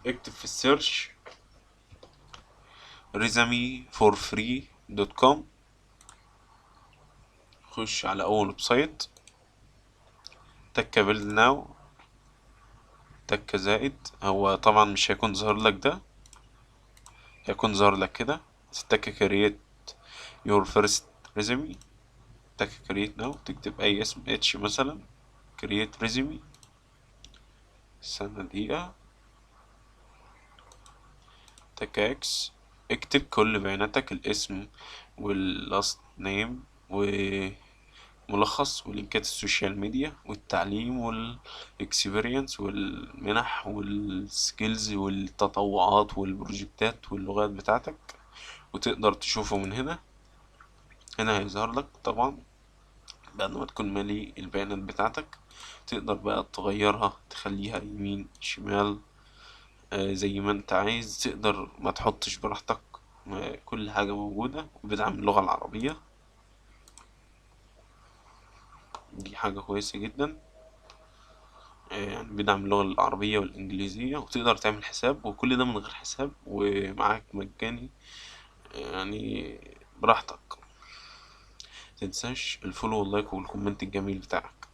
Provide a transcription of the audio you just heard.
اكتب في السيرش resume4free.com. خش على اول ويب سايت، تكة بيلد ناو، تكة زائد. هو طبعا مش هيكون ظهر لك ده، هيكون ظهر لك كده. تكة كرييت يور فيرست ريزومي، تكة كرييت ناو، تكتب اي اسم اتش مثلا، كرييت ريزومي. استنى دقيقة. تكة اكس، اكتب كل بياناتك، الاسم واللاست نيم وملخص ولينكات السوشيال ميديا والتعليم والاكسبيرينس والمنح والسكيلز والتطوعات والبروجكتات واللغات بتاعتك. وتقدر تشوفه من هنا. هنا هيظهر لك طبعا بعد ما تكون مالي البيانات بتاعتك. تقدر بقى تغيرها، تخليها يمين شمال، زي ما انت عايز. تقدر ما تحطش براحتك، كل حاجة موجودة وبدعم اللغة العربية. دي حاجة كويسة جدا. يعني بيدعم اللغة العربية والإنجليزية، وتقدر تعمل حساب، وكل ده من غير حساب ومعاك مجاني. يعني براحتك. متنساش الفولو واللايك والكومنت الجميل بتاعك.